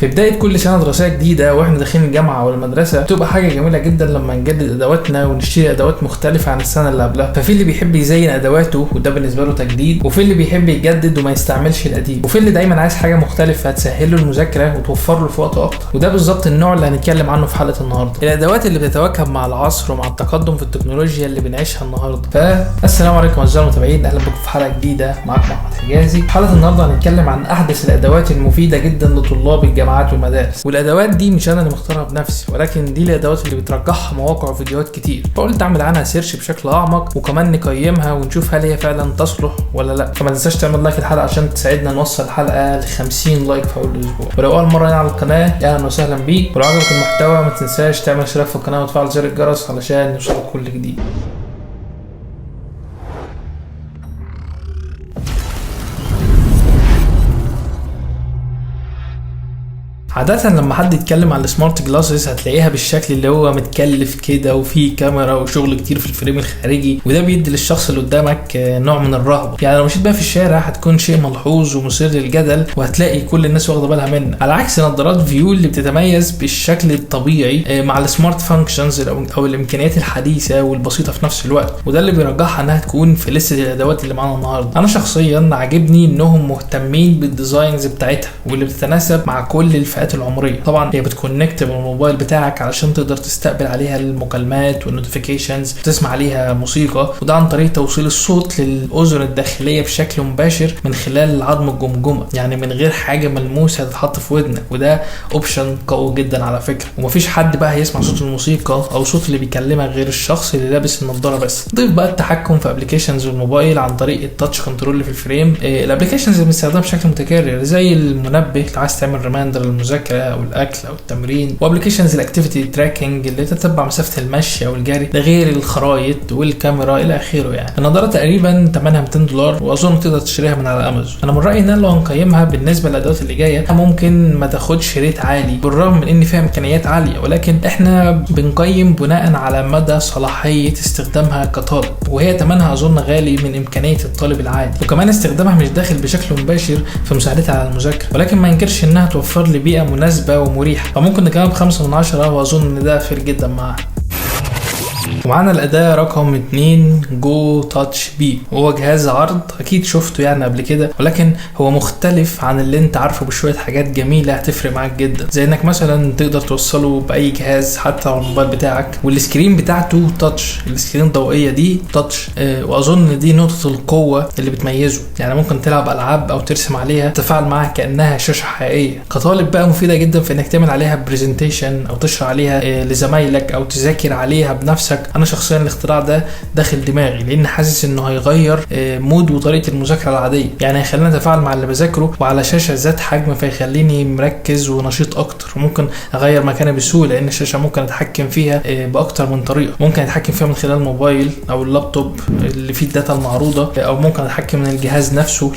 في بداية كل سنة دراسية جديدة واحنا داخلين الجامعة او المدرسة بتبقى حاجة جميلة جدا لما نجدد ادواتنا ونشتري ادوات مختلفة عن السنة اللي قبلها. ففي اللي بيحب يزين ادواته وده بالنسبة له تجديد، وفي اللي بيحب يجدد وما يستعملش القديم، وفي اللي دايما عايز حاجة مختلفة تسهل له المذاكرة وتوفر له في وقت اكتر. وده بالظبط النوع اللي هنتكلم عنه في حلقة النهاردة، الادوات اللي بتتواكب مع العصر ومع التقدم في التكنولوجيا اللي بنعيشها النهاردة. فالسلام عليكم اعزائي المتابعين، اهلا بكم في حلقة جديدة. معاكم احمد حجازي. حلقة النهاردة هنتكلم عن احدث الادوات المفيدة جدا لطلاب الجامعات والمدارس. والادوات دي مش انا اللي مختارها بنفسي، ولكن دي الادوات اللي بترجحها مواقع وفيديوهات كتير، فقلت اعمل عنها سيرش بشكل اعمق وكمان نقيمها ونشوف هل هي فعلا تصلح ولا لا. فما تنساش تعمل لايك الحلقه عشان تساعدنا نوصل الحلقه ل 50 لايك في اول اسبوع. ولو اول مره على القناه اهلا وسهلا بيك، ولو عجبك المحتوى ما تنساش تعمل اشتراك في القناه وتفعل زر الجرس علشان يوصلك كل جديد. عادة لما حد يتكلم عن السمارت جلاسز هتلاقيها بالشكل اللي هو متكلف كده وفيه كاميرا وشغل كتير في الفريم الخارجي، وده بيدي للشخص اللي قدامك نوع من الرهبة. يعني لو مشيت بقى في الشارع هتكون شيء ملحوظ ومثير للجدل وهتلاقي كل الناس واخده بالها منه، على عكس نظارات فيو اللي بتتميز بالشكل الطبيعي مع السمارت فانكشنز او الامكانيات الحديثة والبسيطة في نفس الوقت، وده اللي بيرجحها انها تكون في لستة الادوات اللي معانا النهارده. انا شخصيا عاجبني انهم مهتمين بالديزاينز بتاعتها واللي بتتناسب مع كل الفئات العمريه. طبعا هي بتكونكت بالموبايل بتاعك علشان تقدر تستقبل عليها المكالمات والنوتيفيكيشنز، تسمع عليها موسيقى، وده عن طريق توصيل الصوت للاذن الداخليه بشكل مباشر من خلال عظم الجمجمه، يعني من غير حاجه ملموسه تتحط في ودنك، وده اوبشن قوي جدا على فكره. ومفيش حد بقى هيسمع صوت الموسيقى او صوت اللي بيكلمك غير الشخص اللي لابس النضاره بس. ضيف بقى التحكم في ابلكيشنز الموبايل عن طريق التاتش كنترول اللي في الفريم. الابلكيشنز اللي بنستخدمها بشكل متكرر زي المنبه اللي عايز تعمل ريمايندر للمذاكره او الاكل او التمرين، وابلكيشنز الاكتيفيتي تراكنج اللي تتبع مسافه المشي او الجري، ده غير الخرائط والكاميرا الى اخره. يعني النظاره تقريبا ثمنها $200 واظن تقدر تشتريها من على امازون. انا من رايي ان لو هنقيمها بالنسبه للادوات اللي جايه ممكن ما تاخدش ريت عالي بالرغم من ان فيها امكانيات عاليه، ولكن احنا بنقيم بناء على مدى صلاحيه استخدامها كطالب، وهي ثمنها اظن غالي من امكانيه الطالب العادي، وكمان استخدامها مش داخل بشكل مباشر في مساعدتها على المذاكره، ولكن ما انكرش انها توفر لي بيئه مناسبه ومريحه، فممكن نكمل ب5 من 10 واظن ان ده فير جدا معاها. ومعنا الأداة رقم 2 جو تاتش بي، وهو جهاز عرض أكيد شفته يعني قبل كده، ولكن هو مختلف عن اللي انت عارفه بشوية حاجات جميلة هتفرق معاك جدا، زي انك مثلا تقدر توصله بأي جهاز حتى على الموبايل بتاعك، والسكرين بتاعته تاتش، السكرين الضوئية دي تاتش، وأظن دي نقطة القوة اللي بتميزه. يعني ممكن تلعب ألعاب أو ترسم عليها تتفاعل معاها كأنها شاشة حقيقية. كطالب بقى مفيدة جدا في انك تعمل عليها بريزنتيشن أو تشرح عليها لزمايلك أو تذاكر عليها بنفسك. انا شخصيا الاختراع ده داخل دماغي لان حاسس انه هيغير مود وطريقه المذاكره العاديه، يعني هيخليني اتفاعل مع اللي بذاكره وعلى شاشه ذات حجم، فيخليني مركز ونشيط اكتر. وممكن اغير مكاني بسهوله لان الشاشه ممكن اتحكم فيها باكتر من طريقه، ممكن اتحكم فيها من خلال الموبايل او اللابتوب اللي فيه الداتا المعروضه، او ممكن اتحكم من الجهاز نفسه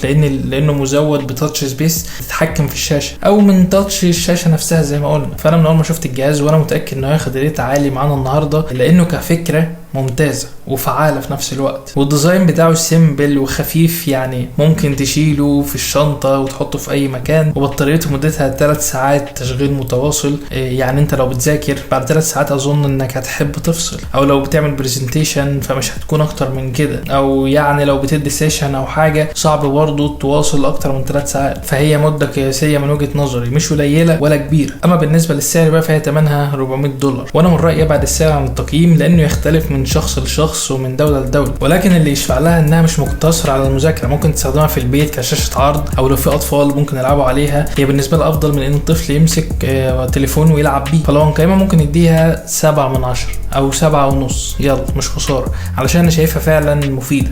لانه مزود بتاتش سبيس تتحكم في الشاشه، او من تاتش الشاشه نفسها زي ما قلنا. فانا من اول ما شفت الجهاز وانا متاكد انه هياخد ريت عالي معانا النهارده، لانه كفكره ممتازة وفعالة في نفس الوقت، والديزاين بتاعه سيمبل وخفيف، يعني ممكن تشيله في الشنطة وتحطه في أي مكان، وبطاريته مدتها 3 ساعات تشغيل متواصل. يعني انت لو بتذاكر بعد 3 ساعات أظن انك هتحب تفصل، أو لو بتعمل بريزنتيشن فمش هتكون أكتر من كده، أو يعني لو بتدي سيشن أو حاجة صعب برضه تواصل أكتر من 3 ساعات. فهي مدة قياسية من وجهة نظري، مش قليلة ولا كبيرة. أما بالنسبة للسعر بقى فهي ثمنها $400، وأنا من رأيي أبعد السعر عن التقييم لأنه يختلف من شخص لشخص ومن دولة لدولة، ولكن اللي يشفع لها انها مش مقتصرة على المذاكرة، ممكن تستخدمها في البيت كشاشة عرض، او لو في اطفال ممكن يلعبوا عليها. هي بالنسبة لها افضل من ان الطفل يمسك تليفون ويلعب بيه، فلو هنقيمها ممكن يديها 7 من 10 او 7.5، يلا مش خسارة، علشان انا شايفها فعلا مفيدة.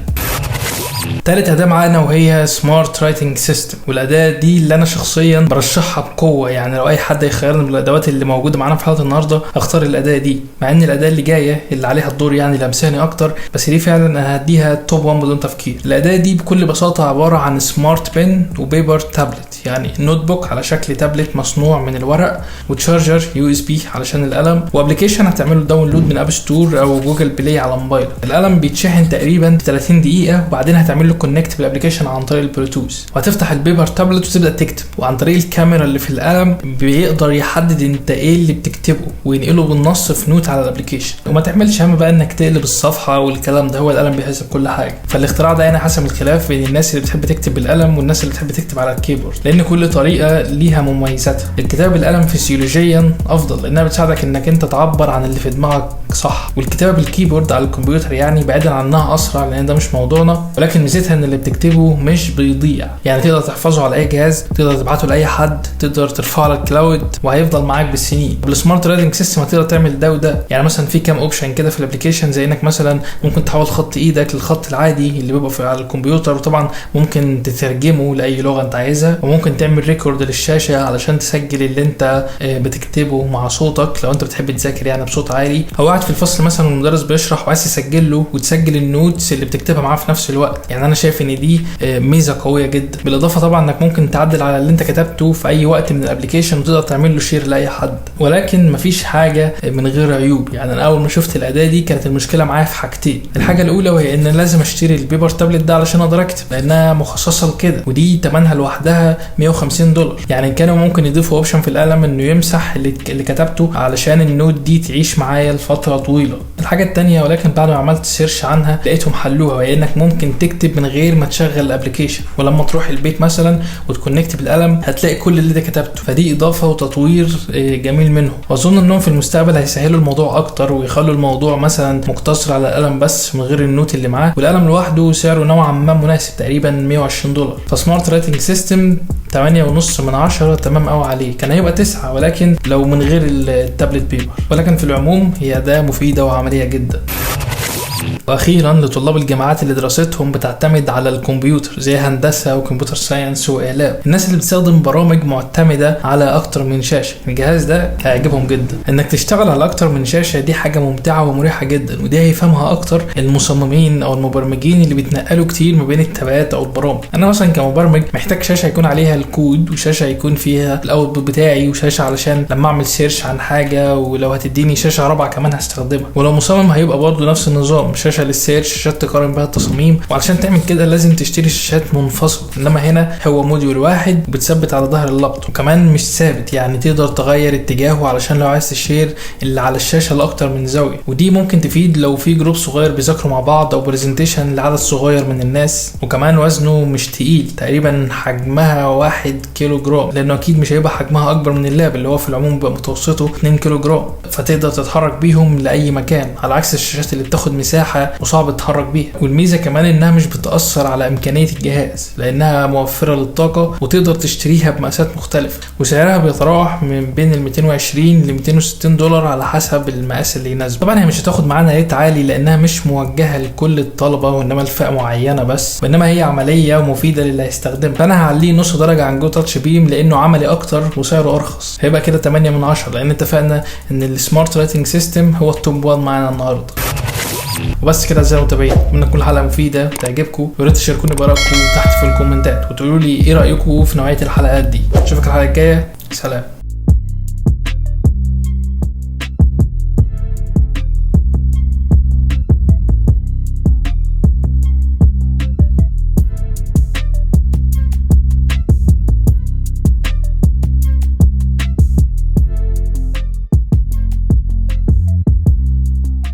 تالت أداة معانا وهي سمارت رايتنج سيستم، والأداة دي اللي أنا شخصيا برشحها بقوة. يعني لو أي حد يخيرني من الأدوات اللي موجودة معانا في حلقة النهاردة أختار الأداة دي، مع إن الأداة اللي جاية اللي عليها الدور يعني لمساني أكتر، بس دي فعلا أنا هديها توب 1 بدون تفكير. الأداة دي بكل بساطة عبارة عن سمارت بن وبيبر تابلت، يعني نوت بوك على شكل تابلت مصنوع من الورق، وتشارجر USB علشان القلم، وابلكيشن هتعمله داونلود من اب ستور أو جوجل بلاي على موبايل. القلم بيتشحن تقريبا 30 دقيقة وبعدين هتعمل له كونكت بالابلكيشن عن طريق البلوتوث، وهتفتح البيبر تابلت وتبدا تكتب، وعن طريق الكاميرا اللي في القلم بيقدر يحدد انت ايه اللي بتكتبه وينقله بالنص في نوت على الابلكيشن. وما تعملش هم بقى انك تقلب الصفحه والكلام ده، هو القلم بيحسب كل حاجه. فالاختراع ده يعني حسم الخلاف بين الناس اللي بتحب تكتب بالقلم والناس اللي بتحب تكتب على الكيبورد، لان كل طريقه ليها مميزاتها. الكتابه بالقلم فسيولوجيا افضل لانها بتساعدك انك انت تعبر عن اللي في دماغك صح، والكتابه بالكيبورد على الكمبيوتر يعني بعيدا عنها اسرع لان ده مش موضوعنا، ولكن ميزتها ان اللي بتكتبه مش بيضيع، يعني تقدر تحفظه على اي جهاز، تقدر تبعته لاي حد، تقدر ترفعه على الكلاود وهيفضل معاك بالسنين. بالسمارت رايتنج سيستم هتقدر تعمل ده وده، يعني مثلا في كام اوبشن كده في الابلكيشن، زي انك مثلا ممكن تحول خط ايدك للخط العادي اللي بيبقى على الكمبيوتر، وطبعا ممكن تترجمه لاي لغه انت عايزها، وممكن تعمل ريكورد للشاشه علشان تسجل اللي انت بتكتبه مع صوتك لو انت بتحب تذاكر يعني بصوت عالي، او قاعد في الفصل مثلا والمدرس بيشرح وعايز تسجل له وتسجل النوتس اللي بتكتبها معاه في نفس الوقت. يعني انا شايف ان دي ميزه قويه جدا. بالاضافه طبعا انك ممكن تعدل على اللي انت كتبته في اي وقت من الابلكيشن وتقدر تعمل له شير لاي حد، ولكن مفيش حاجه من غير عيوب. يعني انا اول ما شفت الاداه دي كانت المشكله معايا في حاجتين. الحاجه الاولى وهي ان لازم اشتري البيبر تابلت ده علشان اقدر اكتب، لانها مخصصه لكده، ودي ثمنها لوحدها $150. يعني كانوا ممكن يضيفوا اوبشن في القلم انه يمسح اللي كتبته علشان النوت دي تعيش معايا لفتره طويله. الحاجه الثانيه ولكن بعد ما عملت سيرش عنها لقيتهم حلوها، وهي انك ممكن تكتب من غير ما تشغل الابلكيشن، ولما تروح البيت مثلا وتكونكت بالقلم هتلاقي كل اللي انت كتبته. فدي اضافه وتطوير جميل منهم، واظن انهم في المستقبل هيسهلوا الموضوع اكتر ويخلوا الموضوع مثلا مقتصر على القلم بس من غير النوت اللي معاه، والقلم لوحده سعره نوعا ما مناسب تقريبا $120. فسمارت رايتنج سيستم 8.5/10 تمام قوي عليه. كان هيبقى 9 ولكن لو من غير التابلت بيبر، ولكن في العموم هي أداة مفيدة وعملية جدا. واخيرا لطلاب الجامعات اللي دراستهم بتعتمد على الكمبيوتر زي هندسه وكمبيوتر ساينس واعلام، الناس اللي بتستخدم برامج معتمده على اكتر من شاشه، الجهاز ده هيعجبهم جدا. انك تشتغل على اكتر من شاشه دي حاجه ممتعه ومريحه جدا، ودي هيفهمها اكتر المصممين او المبرمجين اللي بيتنقلوا كتير ما بين التابات او البرامج. انا مثلا كمبرمج محتاج شاشه يكون عليها الكود، وشاشه يكون فيها الاوتبوت بتاعي، وشاشه علشان لما اعمل سيرش عن حاجه، ولو هتديني شاشه رابعه كمان هستخدمها. ولو مصمم هيبقى برضه نفس النظام، شاشه للسيرش، شاشات تقارن بها التصاميم. وعشان تعمل كده لازم تشتري شاشات منفصله، انما هنا هو موديول واحد بتثبت على ظهر اللابتوب، وكمان مش ثابت، يعني تقدر تغير اتجاهه علشان لو عايز تشير اللي على الشاشه لاكتر من زاويه. ودي ممكن تفيد لو في جروب صغير بيذاكروا مع بعض او برزنتيشن لعدد صغير من الناس. وكمان وزنه مش تقيل، تقريبا حجمها 1 كيلو جرام، لانه اكيد مش هيبقى حجمها اكبر من اللاب اللي هو في العموم بيبقى متوسطه 2 كيلو جرام، فتقدر تتحرك بيهم لاي مكان، على عكس الشاشات اللي بتاخد مساحه وصعب تتحرك بيها. والميزه كمان انها مش بتاثر على امكانيه الجهاز لانها موفره للطاقه، وتقدر تشتريها بمقاسات مختلفه، وسعرها بيتراوح من بين $220 ل $260 على حسب المقاس اللي يناسبه. طبعا هي مش هتاخد معانا ريت عالي لانها مش موجهه لكل الطلبه وانما لفئه معينه بس، وانما هي عمليه ومفيده للي هيستخدمها. فانا هعليه نص درجه عن جو تاتش بيم لانه عملي اكتر وسعره ارخص، هيبقى كده 8/10، لان اتفقنا ان السمارت رايتنج سيستم هو التوب 1 معانا النهارده. وبس كده اعزائي المتابعين، اتمنى تكون الحلقه مفيده تعجبكم، ويا ريت تشاركوني بارائكم تحت في الكومنتات وتقولوا لي ايه رايكم في نوعيه الحلقات دي. اشوفك الحلقه الجايه، سلام.